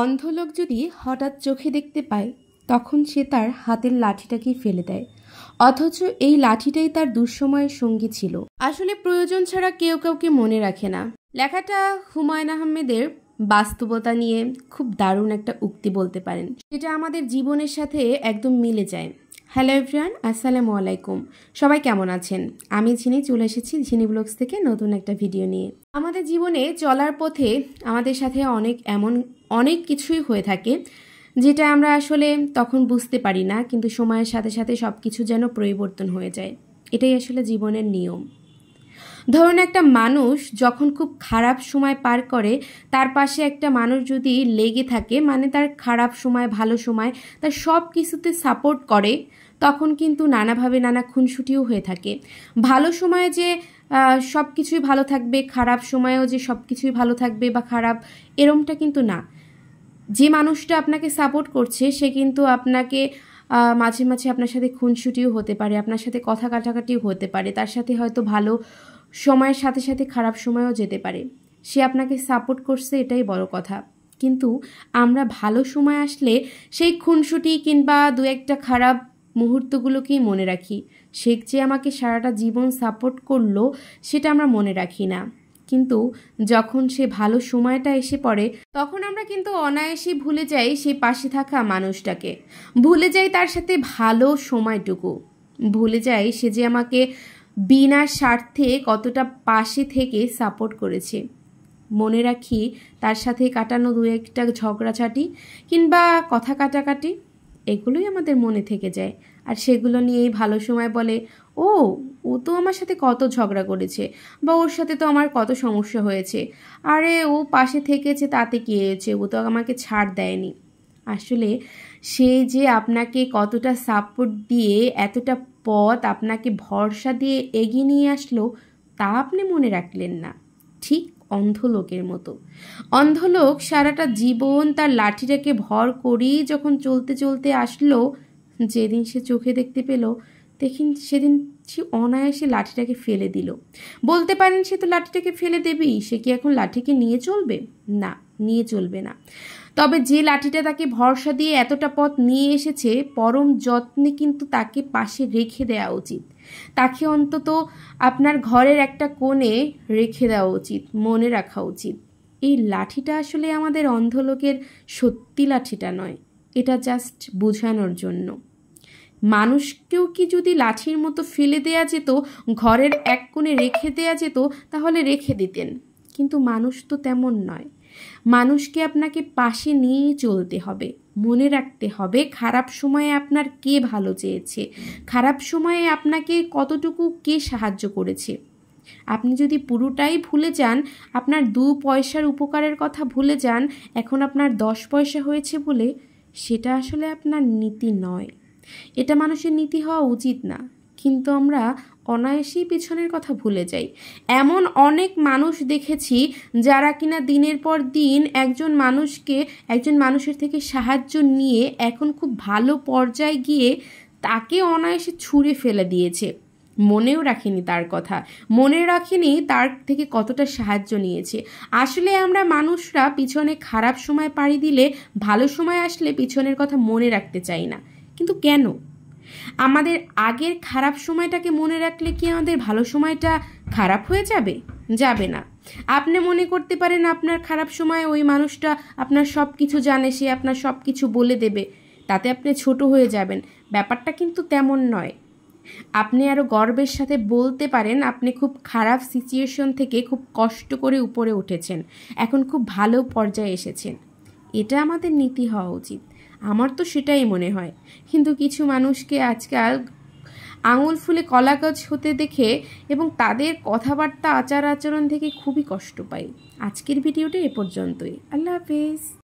অন্ধ লোক যদি হঠাৎ চোখে দেখতে পায় তখন সে তার হাতের লাঠিটাকেই ফেলে দেয়, অথচ এই লাঠিটাই তার দুঃসময়ের সঙ্গী ছিল। আসলে প্রয়োজন ছাড়া কেউ কাউকে মনে রাখে না। লেখাটা হুমায়ুন আহমেদের বাস্তবতা নিয়ে খুব দারুণ একটা উক্তি বলতে পারেন, যেটা আমাদের জীবনের সাথে একদম মিলে যায়। হ্যালো এভরিওয়ান, আসসালামু আলাইকুম। সবাই কেমন আছেন? আমি ঝিনি চলে এসেছি ঝিনি ব্লগস থেকে নতুন একটা ভিডিও নিয়ে। আমাদের জীবনে চলার পথে আমাদের সাথে অনেক কিছুই হয়ে থাকে, যেটা আমরা আসলে তখন বুঝতে পারি না, কিন্তু সময়ের সাথে সাথে সব কিছু যেন পরিবর্তন হয়ে যায়। এটাই আসলে জীবনের নিয়ম। ধরুন, একটা মানুষ যখন খুব খারাপ সময় পার করে, তার পাশে একটা মানুষ যদি লেগে থাকে, মানে তার খারাপ সময় ভালো সময় তার সব কিছুতে সাপোর্ট করে, তখন কিন্তু নানাভাবে নানা খুনসুটিও হয়ে থাকে। ভালো সময়ে যে সব কিছুই ভালো থাকবে, খারাপ সময়েও যে সব কিছুই ভালো থাকবে বা খারাপ, এরমটা কিন্তু না। যে মানুষটা আপনাকে সাপোর্ট করছে সে কিন্তু আপনাকে মাঝে মাঝে আপনার সাথে খুনসুটিও হতে পারে, আপনার সাথে কথা কাটাকাটিও হতে পারে, তার সাথে হয়তো ভালো সময়ের সাথে সাথে খারাপ সময়ও যেতে পারে। সে আপনাকে সাপোর্ট করছে, এটাই বড় কথা। কিন্তু আমরা ভালো সময় আসলে সেই খুনসুটি কিংবা দু একটা খারাপ মুহূর্তগুলোকেই মনে রাখি। সে যে আমাকে সারাটা জীবন সাপোর্ট করলো সেটা আমরা মনে রাখি না। কিন্তু যখন সে ভালো সময়টা এসে পড়ে, তখন আমরা কিন্তু অনায়াসেই ভুলে যাই সেই পাশে থাকা মানুষটাকে, ভুলে যাই তার সাথে ভালো সময়টুকু, ভুলে যাই সে যে আমাকে বিনা স্বার্থে কতটা পাশে থেকে সাপোর্ট করেছে। মনে রাখি তার সাথে কাটানো দু একটা ঝগড়াঝাটি কিংবা কথা কাটাকাটি, এগুলোই আমাদের মনে থেকে যায়। আর সেগুলো নিয়েই ভালো সময় বলে, ও তো আমার সাথে কত ঝগড়া করেছে, বা ওর সাথে তো আমার কত সমস্যা হয়েছে, আরে ও পাশে থেকেছে তাতে কি হয়েছে, ও তো আমাকে ছাড় দেয়নি। আসলে সে যে আপনাকে কতটা সাপোর্ট দিয়ে এতটা পথ আপনাকে ভরসা দিয়ে এগিয়ে নিয়ে আসলো, তা আপনি মনে রাখলেন না। ঠিক অন্ধ লোকের মতো। অন্ধ লোক সারাটা জীবন তার লাঠিটাকে ভর করেই যখন চলতে চলতে আসলো, যেদিন সে চোখে দেখতে পেল, সেদিন সে অনায়াসে লাঠিটাকে ফেলে দিল। বলতে পারেন সে তো লাঠিটাকে ফেলে দেবেই, সে কি এখন লাঠিকে নিয়ে চলবে? না, নিয়ে চলবে না। তবে যে লাঠিটা তাকে ভরসা দিয়ে এতটা পথ নিয়ে এসেছে, পরম যত্নে কিন্তু তাকে পাশে রেখে দেওয়া উচিত। তাকে অন্তত আপনার ঘরের একটা কোণে রেখে দেওয়া উচিত, মনে রাখা উচিত। এই লাঠিটা আসলে আমাদের অন্ধ লোকের সত্যি লাঠিটা নয়, এটা জাস্ট বোঝানোর জন্য। মানুষকেও কি যদি লাঠির মতো ফেলে দেয়া যেত, ঘরের এক কোণে রেখে দেয়া যেত, তাহলে রেখে দিতেন। কিন্তু মানুষ তো তেমন নয়। মানুষকে আপনাকে পাশে নিয়ে চলতে হবে, মনে রাখতে হবে খারাপ সময়ে আপনার কে ভালো চেয়েছে, খারাপ সময়ে আপনাকে কতটুকু কে সাহায্য করেছে। আপনি যদি পুরোটাই ভুলে যান, আপনার 2 পয়সার উপকারের কথা ভুলে যান, এখন আপনার 10 পয়সা হয়েছে বলে, সেটা আসলে আপনার নীতি নয়। এটা মানুষের নীতি হওয়া উচিত না। কিন্তু আমরা অনায়াসেই পিছনের কথা ভুলে যাই। এমন অনেক মানুষ দেখেছি যারা কিনা দিনের পর দিন একজন মানুষের থেকে সাহায্য নিয়ে এখন খুব ভালো পর্যায়ে গিয়ে তাকে অনায়াসে ছুঁড়ে ফেলে দিয়েছে। মনেও রাখেনি তার কথা, মনে রাখেনি তার থেকে কতটা সাহায্য নিয়েছে। আসলে আমরা মানুষরা পিছনে খারাপ সময় পাড়ি দিলে, ভালো সময় আসলে পিছনের কথা মনে রাখতে চাই না। কিন্তু কেন? আমাদের আগের খারাপ সময়টাকে মনে রাখলে কি আমাদের ভালো সময়টা খারাপ হয়ে যাবে? যাবে না। আপনি মনে করতে পারেন আপনার খারাপ সময় ওই মানুষটা আপনার সব কিছু জানে, সে আপনার সব কিছু বলে দেবে, তাতে আপনি ছোট হয়ে যাবেন। ব্যাপারটা কিন্তু তেমন নয়। আপনি আরও গর্বের সাথে বলতে পারেন আপনি খুব খারাপ সিচুয়েশন থেকে খুব কষ্ট করে উপরে উঠেছেন, এখন খুব ভালো পর্যায়ে এসেছেন। এটা আমাদের নীতি হওয়া উচিত, আমার তো সেটাই মনে হয়। কিন্তু কিছু মানুষকে আজকাল আঙুল ফুলে কলা গাছ হতে দেখে এবং তাদের কথাবার্তা আচার আচরণ থেকে খুবই কষ্ট পাই। আজকের ভিডিওটা এ পর্যন্তই। আল্লাহ হাফেজ।